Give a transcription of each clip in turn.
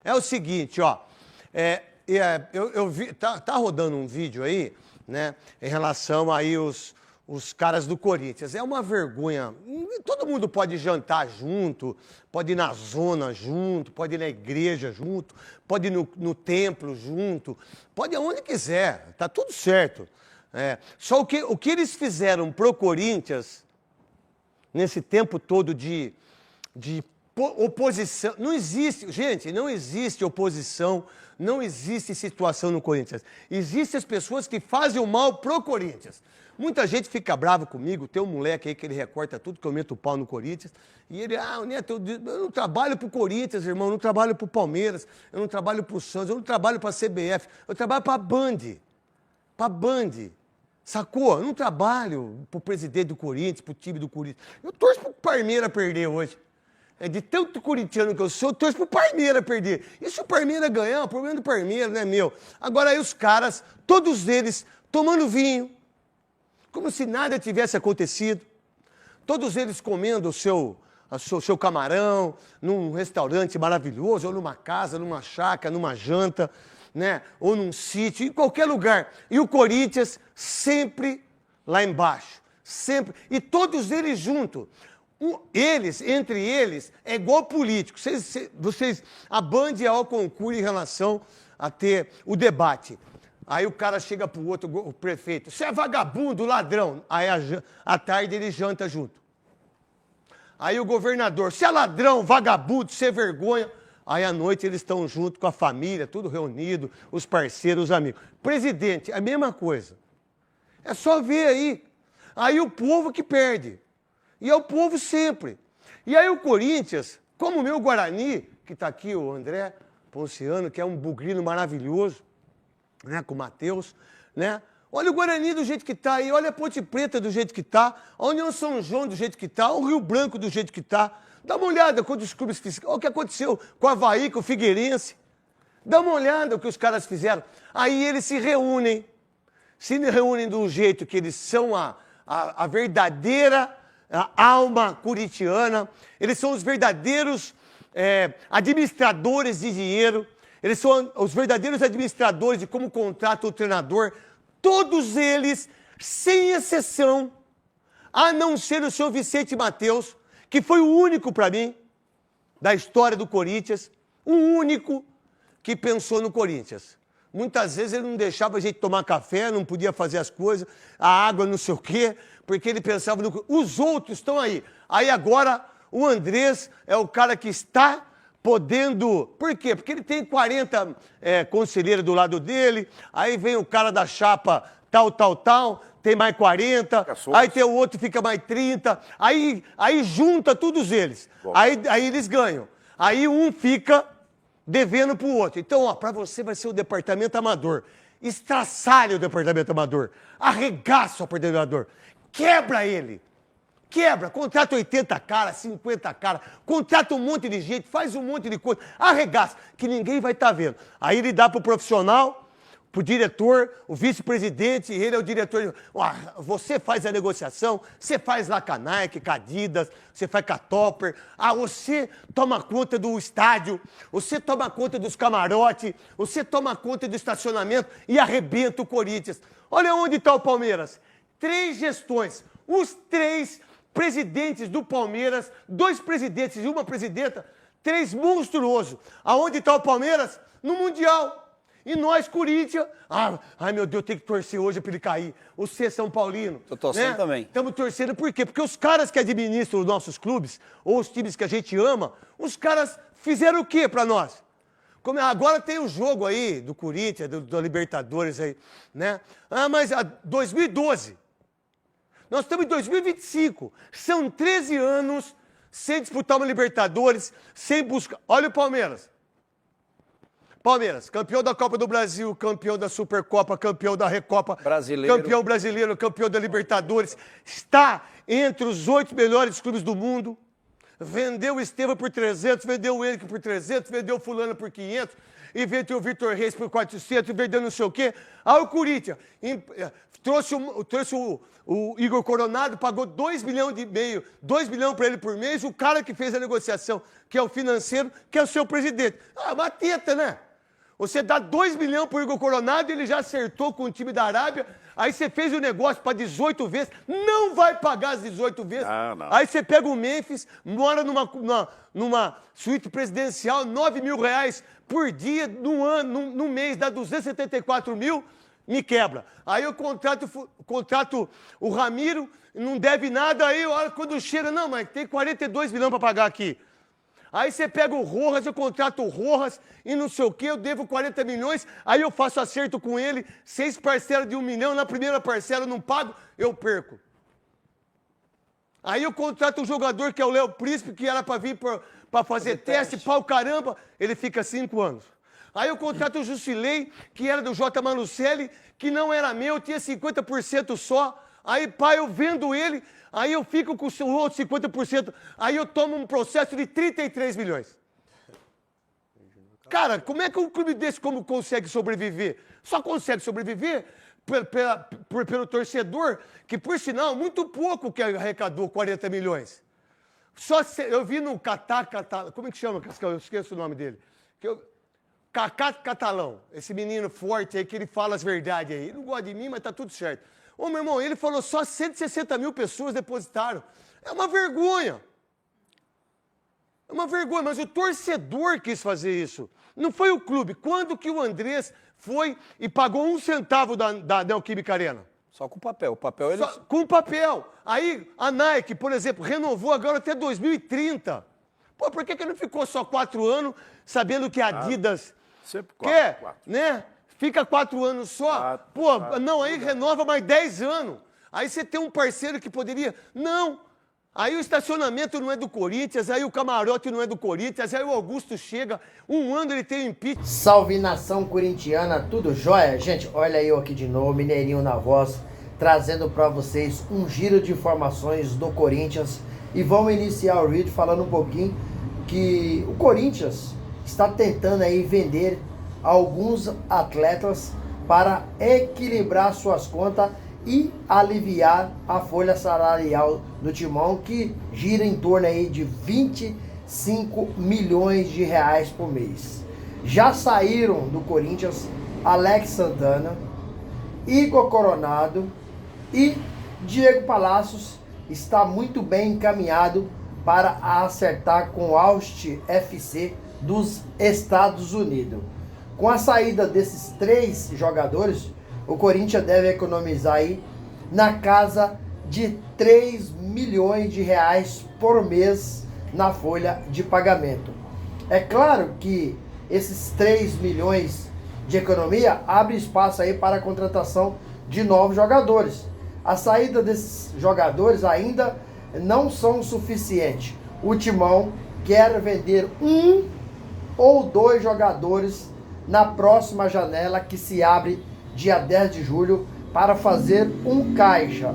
É o seguinte, ó. Eu vi, tá rodando um vídeo aí, né, em relação aí os caras do Corinthians. É uma vergonha. Todo mundo pode jantar junto, pode ir na zona junto, pode ir na igreja junto, pode ir no templo junto, pode ir aonde quiser, tá tudo certo. Só o que eles fizeram pro Corinthians, nesse tempo todo de oposição, não existe, gente, não existe oposição, não existe situação no Corinthians. Existem as pessoas que fazem o mal pro Corinthians. Muita gente fica brava comigo, tem um moleque aí que ele recorta tudo que eu meto o pau no Corinthians, e ele, Neto, eu não trabalho pro Corinthians, irmão, eu não trabalho pro Palmeiras, eu não trabalho pro Santos, eu não trabalho pra CBF, eu trabalho pra Band, sacou? Eu não trabalho pro presidente do Corinthians, pro time do Corinthians, eu torço pro Palmeiras perder hoje. De tanto corintiano que eu sou, eu torço pro Palmeiras perder. E se o Palmeiras ganhar, o problema do Palmeiras não é meu. Agora aí os caras, todos eles, tomando vinho, como se nada tivesse acontecido. Todos eles comendo o seu camarão, num restaurante maravilhoso, ou numa casa, numa chácara, numa janta, né? Ou num sítio, em qualquer lugar. E o Corinthians sempre lá embaixo. Sempre. E todos eles juntos. Entre eles, é igual político. A Band é ao concurso em relação a ter o debate. Aí o cara chega pro outro, o prefeito, você é vagabundo, ladrão. Aí à tarde ele janta junto. Aí o governador, você é ladrão, vagabundo, você é vergonha. Aí à noite eles estão junto com a família, tudo reunido, os parceiros, os amigos. Presidente, a mesma coisa. É só ver aí. Aí o povo que perde. E é o povo sempre. E aí o Corinthians, como o meu Guarani, que está aqui o André Ponciano, que é um bugrino maravilhoso, né, com o Matheus, né? Olha o Guarani do jeito que está aí, olha a Ponte Preta do jeito que está, a União São João do jeito que está, o Rio Branco do jeito que está. Dá uma olhada quanto os clubes fizeram, olha o que aconteceu com o Avaí, com o Figueirense. Dá uma olhada o que os caras fizeram. Aí eles se reúnem do jeito que eles são a verdadeira alma corintiana, eles são os verdadeiros administradores de dinheiro, eles são os verdadeiros administradores de como contrata o treinador, todos eles, sem exceção, a não ser o senhor Vicente Matheus, que foi o único para mim, da história do Corinthians, o único que pensou no Corinthians. Muitas vezes ele não deixava a gente tomar café, não podia fazer as coisas, a água não sei o quê, porque ele pensava no... Os outros estão aí. Aí agora o Andrés é o cara que está podendo... Por quê? Porque ele tem 40 conselheiros do lado dele, aí vem o cara da chapa tal, tem mais 40, aí tem o outro fica mais 30, aí junta todos eles. Aí eles ganham. Aí um fica devendo pro outro. Então, ó, para você vai ser o departamento amador. Estraçalha o departamento amador. Arregaça o departamento amador. Quebra ele. Quebra. Contrata 80 caras, 50 caras. Contrata um monte de gente, faz um monte de coisa. Arregaça, que ninguém vai estar vendo. Aí ele dá pro profissional, pro diretor, o vice-presidente, ele é o diretor. Você faz a negociação, você faz lá com a Nike, com a Adidas, você faz com a Topper. Você toma conta do estádio, você toma conta dos camarotes, você toma conta do estacionamento e arrebenta o Corinthians. Olha onde está o Palmeiras. 3 gestões. Os 3 presidentes do Palmeiras, 2 presidentes e uma presidenta, 3 monstruosos. Aonde está o Palmeiras? No Mundial. E nós, Corinthians, ai meu Deus, tem que torcer hoje para ele cair. Você, São Paulino. Tô torcendo também. Estamos torcendo por quê? Porque os caras que administram os nossos clubes, ou os times que a gente ama, os caras fizeram o quê para nós? Agora tem o jogo aí do Corinthians, da Libertadores aí, né? Mas 2012. Nós estamos em 2025. São 13 anos sem disputar uma Libertadores, sem buscar... Olha o Palmeiras. Palmeiras, campeão da Copa do Brasil, campeão da Supercopa, campeão da Recopa, brasileiro. Campeão brasileiro, campeão da Libertadores, está entre os 8 melhores clubes do mundo, vendeu o Estevão por 300, vendeu o Henrique por 300, vendeu o fulano por 500, e vendeu o Vitor Reis por 400, vendeu não sei o quê. Aí o Corinthians trouxe o Igor Coronado, pagou 2 milhões e meio, 2 milhões para ele por mês, o cara que fez a negociação, que é o financeiro, que é o seu presidente. Ah, uma teta, né? Você dá 2 milhões para o Igor Coronado, ele já acertou com o time da Arábia, aí você fez o negócio para 18 vezes, não vai pagar as 18 vezes. Não. Aí você pega o Memphis, mora numa suíte presidencial, 9 mil reais por dia, no mês, dá 274 mil, me quebra. Aí eu contrato o Ramiro, não deve nada, aí olha quando chega, não, mas tem 42 milhões para pagar aqui. Aí você pega o Rojas, eu contrato o Rojas e não sei o quê, eu devo 40 milhões, aí eu faço acerto com ele, 6 parcelas de 1 milhão, na primeira parcela eu não pago, eu perco. Aí eu contrato um jogador que é o Léo Príncipe, que era para vir para fazer teste, pau caramba, ele fica 5 anos. Aí eu contrato o Jusilei, que era do J. Manucelli, que não era meu, tinha 50% só. Aí, pai, eu vendo ele, aí eu fico com o outro 50%, aí eu tomo um processo de 33 milhões. Cara, como é que um clube desse como consegue sobreviver? Só consegue sobreviver pelo torcedor, que por sinal, muito pouco que arrecadou 40 milhões. Eu vi no como é que chama? Eu esqueço o nome dele. Cacá Catalão, esse menino forte aí, que ele fala as verdades aí. Ele não gosta de mim, mas tá tudo certo. Ô, meu irmão, ele falou só 160 mil pessoas depositaram. É uma vergonha. É uma vergonha, mas o torcedor quis fazer isso. Não foi o clube. Quando que o Andrés foi e pagou 1 centavo da Neoquímica Arena? Só com papel. O papel eles... Só com papel. Aí a Nike, por exemplo, renovou agora até 2030. Pô, por que não ficou só 4 anos, sabendo que a Adidas Sempre quer, 4. né? Fica 4 anos só. Não, aí renova mais 10 anos. Aí você tem um parceiro que poderia... Não. Aí o estacionamento não é do Corinthians, aí o camarote não é do Corinthians, aí o Augusto chega, 1 ano ele tem impeachment. Salve nação corintiana, tudo jóia? Gente, olha eu aqui de novo, Mineirinho na voz, trazendo para vocês um giro de informações do Corinthians. E vamos iniciar o vídeo falando um pouquinho que o Corinthians está tentando aí vender alguns atletas para equilibrar suas contas e aliviar a folha salarial do Timão, que gira em torno aí de 25 milhões de reais por mês. Já saíram do Corinthians Alex Santana, Igor Coronado e Diego Palacios. Está muito bem encaminhado para acertar com o Austin FC dos Estados Unidos. Com a saída desses 3 jogadores, o Corinthians deve economizar aí na casa de 3 milhões de reais por mês na folha de pagamento. É claro que esses 3 milhões de economia abre espaço aí para a contratação de novos jogadores. A saída desses jogadores ainda não são suficientes. O Timão quer vender 1 ou 2 jogadores na próxima janela, que se abre dia 10 de julho, para fazer um caixa.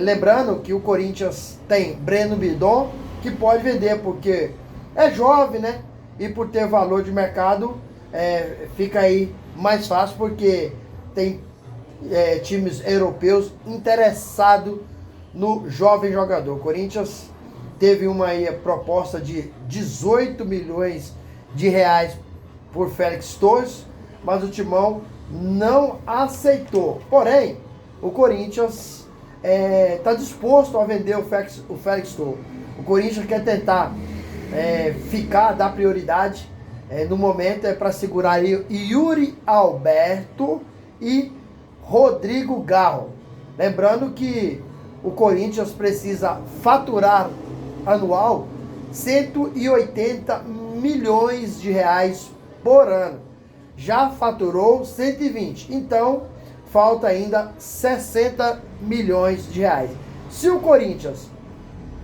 Lembrando que o Corinthians tem Breno Bidon, que pode vender, porque é jovem, né? E por ter valor de mercado, fica aí mais fácil, porque tem times europeus interessados no jovem jogador. O Corinthians teve uma proposta de 18 milhões de reais por Félix Torres, mas o Timão não aceitou. Porém, o Corinthians está disposto a vender o Félix Torres. O Corinthians quer tentar dar prioridade no momento para segurar aí Yuri Alberto e Rodrigo Garro. Lembrando que o Corinthians precisa faturar anual 180 milhões de reais por ano. Já faturou 120, então falta ainda 60 milhões de reais. Se o Corinthians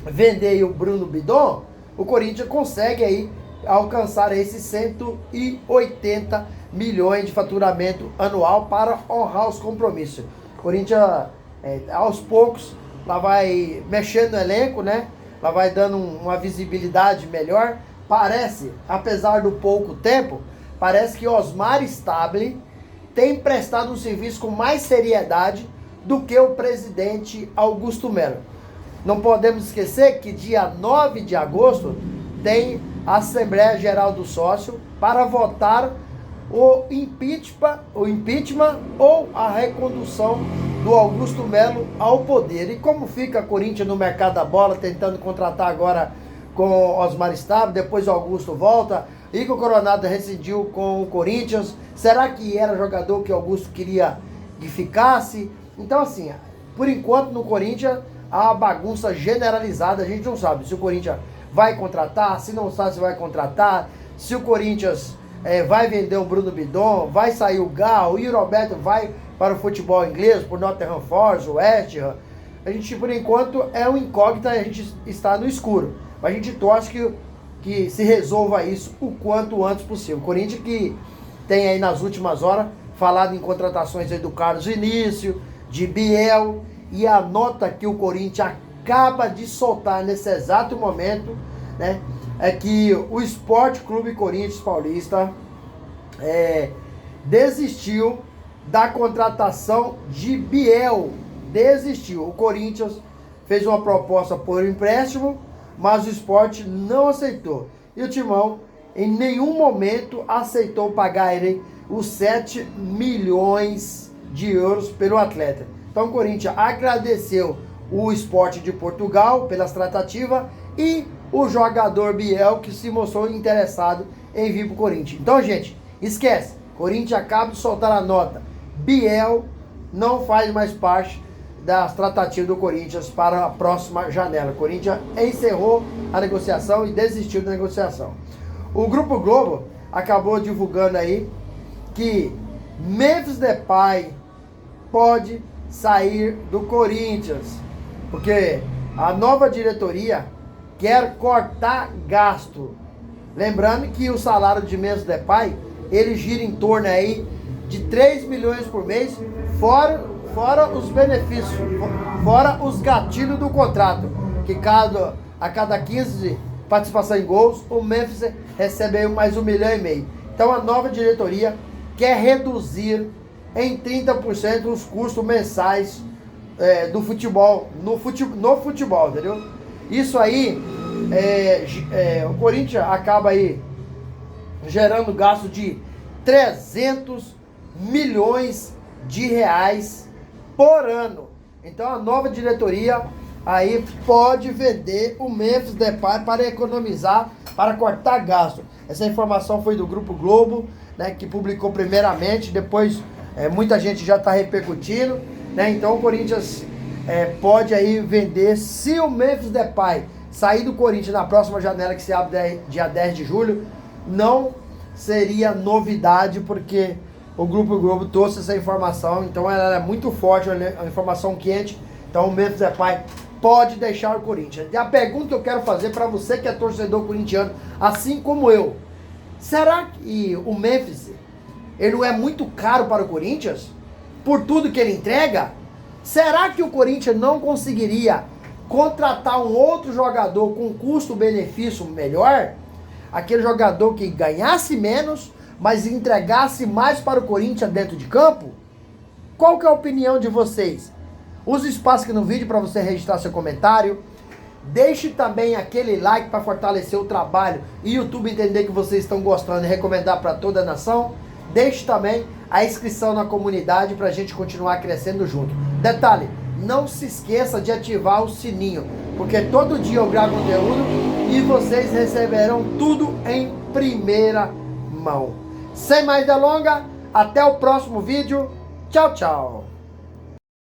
vender o Bruno Bidon, o Corinthians consegue aí alcançar esses 180 milhões de faturamento anual para honrar os compromissos. O Corinthians, aos poucos, lá vai mexendo no elenco, né? ela vai dando uma visibilidade melhor. Parece, apesar do pouco tempo, parece que Osmar Stabile tem prestado um serviço com mais seriedade do que o presidente Augusto Melo. Não podemos esquecer que dia 9 de agosto tem a Assembleia Geral do Sócio para votar o impeachment ou a recondução do Augusto Melo ao poder. E como fica a Corinthians no mercado da bola, tentando contratar agora com Osmar Stabile, depois o Augusto volta, Igor Coronado rescindiu com o Corinthians, será que era jogador que o Augusto queria que ficasse? Então assim, por enquanto no Corinthians há uma bagunça generalizada, a gente não sabe se o Corinthians vai contratar, se não sabe se vai contratar, se o Corinthians vai vender o Bruno Bidon, vai sair o Gal, o Yuri Alberto vai para o futebol inglês, por Nottingham Forest, West Ham. A gente, por enquanto, é um incógnito, a gente está no escuro. Mas a gente torce que se resolva isso o quanto antes possível. O Corinthians que tem aí nas últimas horas falado em contratações aí do Carlos Vinícius, de Biel, e a nota que o Corinthians acaba de soltar nesse exato momento, né, é que o Sport Clube Corinthians Paulista desistiu da contratação de Biel. Desistiu. O Corinthians fez uma proposta por empréstimo, mas o Sport não aceitou. E o Timão em nenhum momento aceitou pagar ele os 7 milhões de euros pelo atleta. Então o Corinthians agradeceu o Sport de Portugal pelas tratativas e o jogador Biel, que se mostrou interessado em vir para o Corinthians. Então, gente, esquece. Corinthians acaba de soltar a nota. Biel não faz mais parte das tratativas do Corinthians para a próxima janela. O Corinthians encerrou a negociação e desistiu da negociação. O Grupo Globo acabou divulgando aí que Memphis Depay pode sair do Corinthians, porque a nova diretoria quer cortar gasto. Lembrando que o salário de Memphis Depay, ele gira em torno aí de 3 milhões por mês, fora os benefícios, fora os gatilhos do contrato, que a cada 15 participação em gols, o Memphis recebe aí mais 1,5 milhão. Então a nova diretoria quer reduzir em 30% os custos mensais do futebol, no futebol, entendeu? Isso aí, o Corinthians acaba aí gerando gasto de 300 milhões de reais por ano. Então a nova diretoria aí pode vender o Memphis Depay para economizar, para cortar gasto. Essa informação foi do Grupo Globo, né, que publicou primeiramente, depois muita gente já está repercutindo, né? Então o Corinthians pode aí vender, se o Memphis Depay sair do Corinthians na próxima janela que se abre dia 10 de julho, não seria novidade, porque o Grupo Globo trouxe essa informação, então ela é muito forte, uma informação quente. Então o Memphis Depay pode deixar o Corinthians. E a pergunta que eu quero fazer para você que é torcedor corintiano, assim como eu, será que o Memphis, ele não é muito caro para o Corinthians? Por tudo que ele entrega? Será que o Corinthians não conseguiria contratar um outro jogador com custo-benefício melhor? Aquele jogador que ganhasse menos, mas entregasse mais para o Corinthians dentro de campo? Qual que é a opinião de vocês? Use o espaço aqui no vídeo para você registrar seu comentário. Deixe também aquele like para fortalecer o trabalho e o YouTube entender que vocês estão gostando e recomendar para toda a nação. Deixe também a inscrição na comunidade para a gente continuar crescendo junto. Detalhe, não se esqueça de ativar o sininho, porque todo dia eu gravo conteúdo e vocês receberão tudo em primeira mão. Sem mais delongas, até o próximo vídeo. Tchau, tchau.